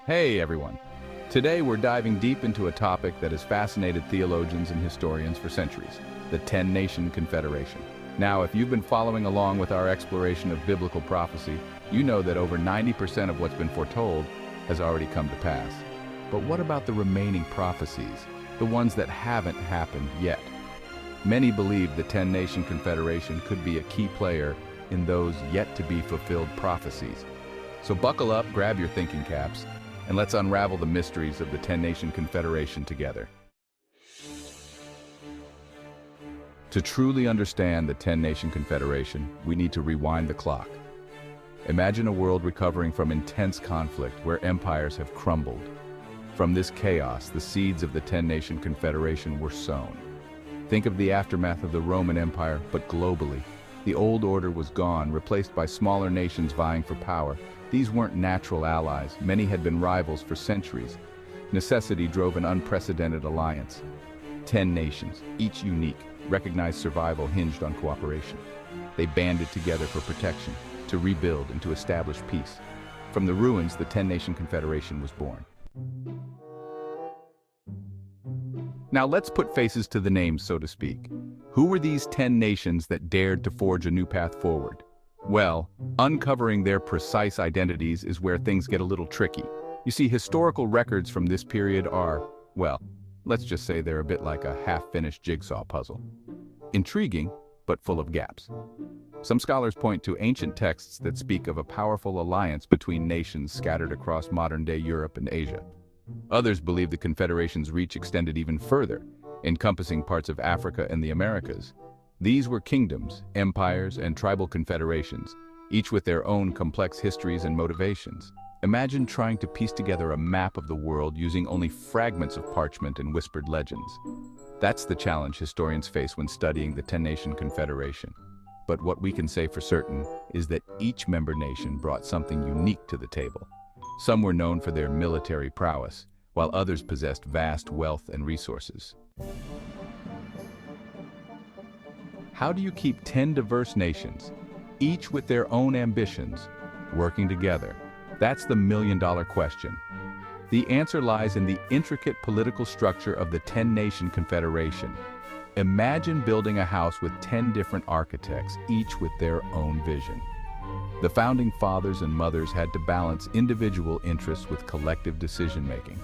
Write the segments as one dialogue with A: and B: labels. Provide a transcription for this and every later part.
A: Hey everyone! Today we're diving deep into a topic that has fascinated theologians and historians for centuries, the 10-Nation Confederation. Now, if you've been following along with our exploration of biblical prophecy, you know that over 90% of what's been foretold has already come to pass. But what about the remaining prophecies, the ones that haven't happened yet? Many believe the 10-Nation Confederation could be a key player in those yet-to-be-fulfilled prophecies. So buckle up, grab your thinking caps, and let's unravel the mysteries of the 10-Nation Confederation together. To truly understand the 10-Nation Confederation, we need to rewind the clock. Imagine a world recovering from intense conflict where empires have crumbled. From this chaos, the seeds of the 10-Nation Confederation were sown. Think of the aftermath of the Roman Empire, but globally. The old order was gone, replaced by smaller nations vying for power. These weren't natural allies. Many had been rivals for centuries. Necessity drove an unprecedented alliance. 10 nations, each unique, recognized survival hinged on cooperation. They banded together for protection, to rebuild and to establish peace. From the ruins, the 10-Nation Confederation was born. Now let's put faces to the names, so to speak. Who were these 10 nations that dared to forge a new path forward? Well, uncovering their precise identities is where things get a little tricky. You see, historical records from this period are, well, let's just say they're a bit like a half-finished jigsaw puzzle. Intriguing, but full of gaps. Some scholars point to ancient texts that speak of a powerful alliance between nations scattered across modern-day Europe and Asia. Others believe the Confederation's reach extended even further, encompassing parts of Africa and the Americas. These were kingdoms, empires, and tribal confederations, each with their own complex histories and motivations. Imagine trying to piece together a map of the world using only fragments of parchment and whispered legends. That's the challenge historians face when studying the 10-Nation Confederation. But what we can say for certain is that each member nation brought something unique to the table. Some were known for their military prowess, while others possessed vast wealth and resources. How do you keep 10 diverse nations, each with their own ambitions, working together? That's the million-dollar question. The answer lies in the intricate political structure of the 10-Nation Confederation. Imagine building a house with 10 different architects, each with their own vision. The founding fathers and mothers had to balance individual interests with collective decision-making.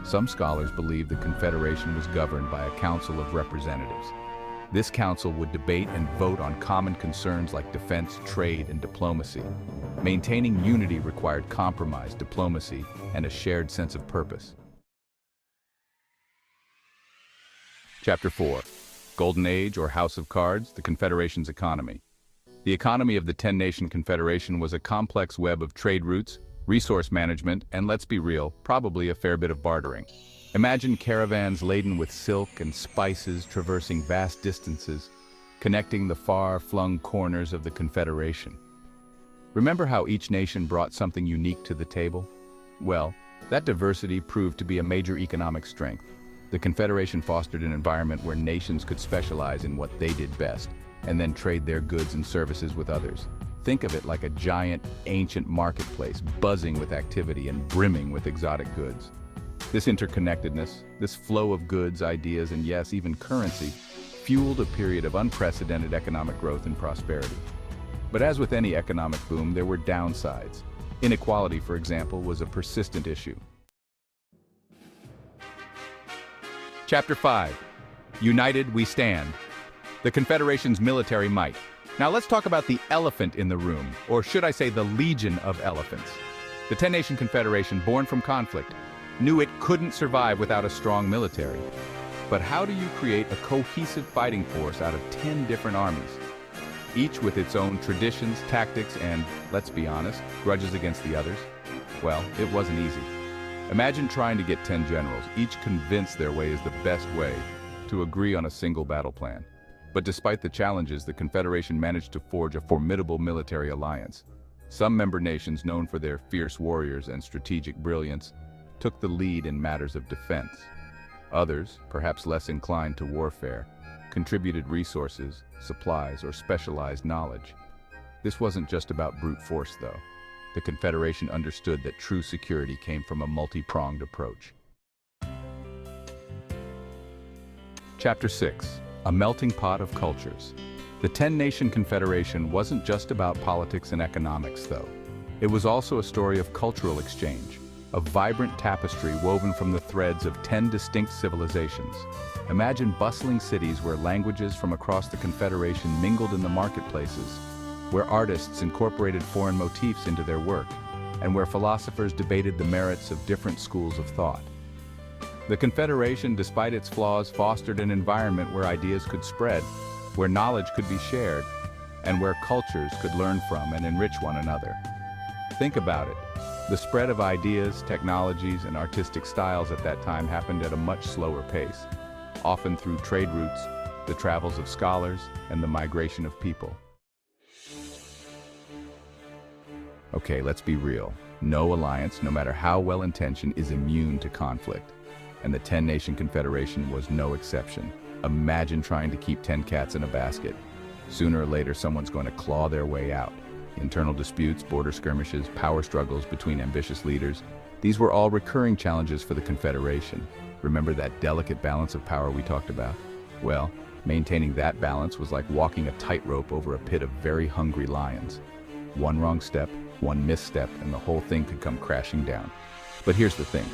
A: Some scholars believe the Confederation was governed by a council of representatives. This council would debate and vote on common concerns like defense, trade, and diplomacy. Maintaining unity required compromise, diplomacy, and a shared sense of purpose. Chapter 4. Golden Age or House of Cards, the Confederation's economy. The economy of the 10-Nation Confederation was a complex web of trade routes, resource management, and let's be real, probably a fair bit of bartering. Imagine caravans laden with silk and spices traversing vast distances, connecting the far-flung corners of the Confederation. Remember how each nation brought something unique to the table? Well, that diversity proved to be a major economic strength. The Confederation fostered an environment where nations could specialize in what they did best, and then trade their goods and services with others. Think of it like a giant, ancient marketplace, buzzing with activity and brimming with exotic goods. This interconnectedness, this flow of goods, ideas, and yes, even currency, fueled a period of unprecedented economic growth and prosperity. But as with any economic boom, there were downsides. Inequality, for example, was a persistent issue. Chapter 5. United we stand. The Confederation's military might. Now let's talk about the elephant in the room, or should I say the legion of elephants. The 10-Nation Confederation, born from conflict, knew it couldn't survive without a strong military. But how do you create a cohesive fighting force out of 10 different armies? Each with its own traditions, tactics, and, let's be honest, grudges against the others? Well, it wasn't easy. Imagine trying to get 10 generals, each convinced their way is the best way, to agree on a single battle plan. But despite the challenges, the Confederation managed to forge a formidable military alliance. Some member nations, known for their fierce warriors and strategic brilliance, took the lead in matters of defense. Others, perhaps less inclined to warfare, contributed resources, supplies, or specialized knowledge. This wasn't just about brute force, though. the Confederation understood that true security came from a multi-pronged approach. Chapter 6. A melting pot of cultures. The 10-Nation Confederation wasn't just about politics and economics, though. It was also a story of cultural exchange, a vibrant tapestry woven from the threads of 10 distinct civilizations. Imagine bustling cities where languages from across the Confederation mingled in the marketplaces, where artists incorporated foreign motifs into their work, and where philosophers debated the merits of different schools of thought. The Confederation, despite its flaws, fostered an environment where ideas could spread, where knowledge could be shared, and where cultures could learn from and enrich one another. Think about it. The spread of ideas, technologies, and artistic styles at that time happened at a much slower pace, often through trade routes, the travels of scholars, and the migration of people. Okay, let's be real. No alliance, no matter how well-intentioned, is immune to conflict. And the 10-Nation Confederation was no exception. Imagine trying to keep 10 cats in a basket. Sooner or later, someone's going to claw their way out. Internal disputes, border skirmishes, power struggles between ambitious leaders. These were all recurring challenges for the Confederation. Remember that delicate balance of power we talked about? Well, maintaining that balance was like walking a tightrope over a pit of very hungry lions. One wrong step, one misstep, and the whole thing could come crashing down. But here's the thing.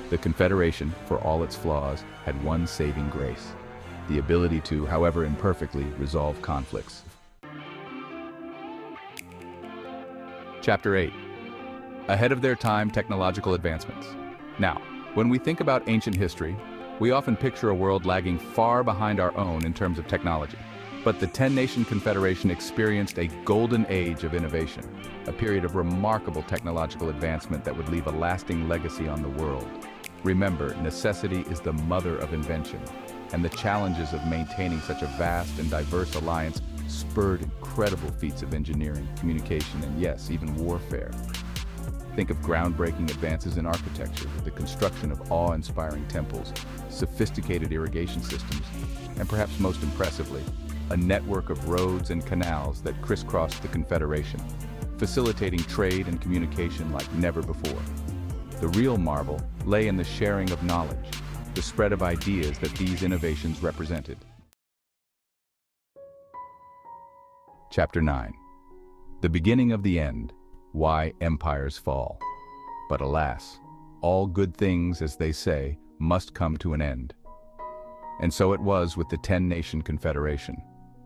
A: The Confederation, for all its flaws, had one saving grace: the ability to, however imperfectly, resolve conflicts. Chapter 8. Ahead of their time, technological advancements. Now, when we think about ancient history, we often picture a world lagging far behind our own in terms of technology. But the 10-Nation Confederation experienced a golden age of innovation, a period of remarkable technological advancement that would leave a lasting legacy on the world. Remember, necessity is the mother of invention, and the challenges of maintaining such a vast and diverse alliance spurred incredible feats of engineering, communication, and yes, even warfare. Think of groundbreaking advances in architecture, the construction of awe-inspiring temples, sophisticated irrigation systems, and perhaps most impressively, a network of roads and canals that crisscrossed the Confederation, facilitating trade and communication like never before. The real marvel lay in the sharing of knowledge, the spread of ideas that these innovations represented. Chapter 9. The beginning of the end. Why empires fall. But alas, all good things, as they say, must come to an end. And so it was with the 10-Nation Confederation.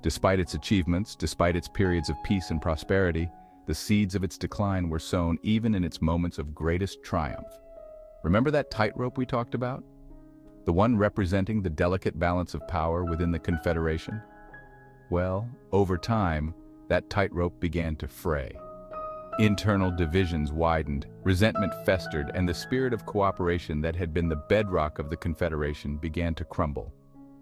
A: Despite its achievements, despite its periods of peace and prosperity, the seeds of its decline were sown even in its moments of greatest triumph. Remember that tightrope we talked about? The one representing the delicate balance of power within the Confederation? Well, over time, that tightrope began to fray. Internal divisions widened, resentment festered, and the spirit of cooperation that had been the bedrock of the Confederation began to crumble.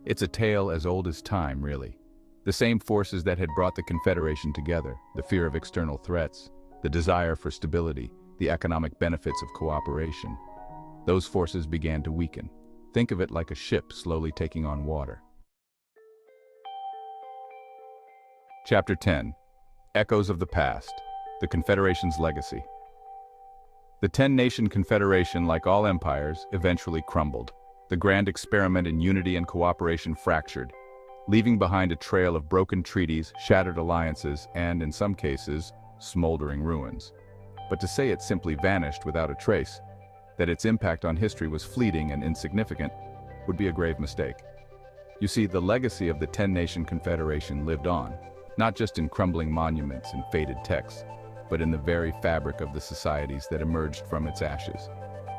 A: It's a tale as old as time, really. The same forces that had brought the Confederation together, the fear of external threats, the desire for stability, the economic benefits of cooperation, those forces began to weaken. Think of it like a ship slowly taking on water. Chapter 10. Echoes of the Past. The Confederation's Legacy. The 10-Nation Confederation, like all empires, eventually crumbled. The grand experiment in unity and cooperation fractured, leaving behind a trail of broken treaties, shattered alliances, and, in some cases, smoldering ruins. But to say it simply vanished without a trace, that its impact on history was fleeting and insignificant, would be a grave mistake. You see, the legacy of the 10-Nation Confederation lived on, not just in crumbling monuments and faded texts, but in the very fabric of the societies that emerged from its ashes.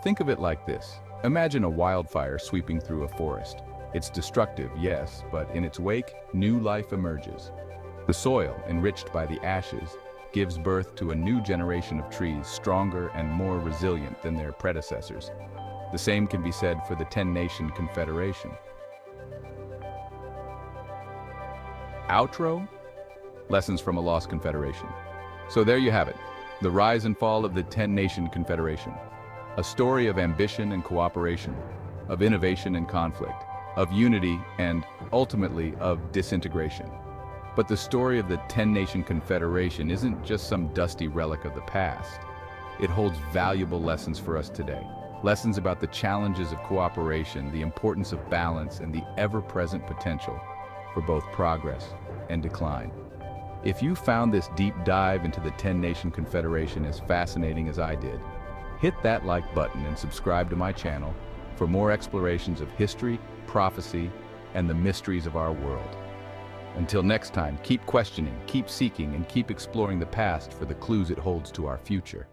A: Think of it like this. Imagine a wildfire sweeping through a forest. It's destructive, yes, but in its wake, new life emerges. The soil, enriched by the ashes, gives birth to a new generation of trees stronger and more resilient than their predecessors. The same can be said for the 10-Nation Confederation. Outro? Lessons from a Lost Confederation. So there you have it, the rise and fall of the 10-Nation Confederation. A story of ambition and cooperation, of innovation and conflict, of unity and, ultimately, of disintegration. But the story of the 10-Nation Confederation isn't just some dusty relic of the past. it holds valuable lessons for us today. Lessons about the challenges of cooperation, the importance of balance, and the ever-present potential for both progress and decline. If you found this deep dive into the 10-Nation Confederation as fascinating as I did, hit that like button and subscribe to my channel for more explorations of history, prophecy, and the mysteries of our world. Until next time, keep questioning, keep seeking, and keep exploring the past for the clues it holds to our future.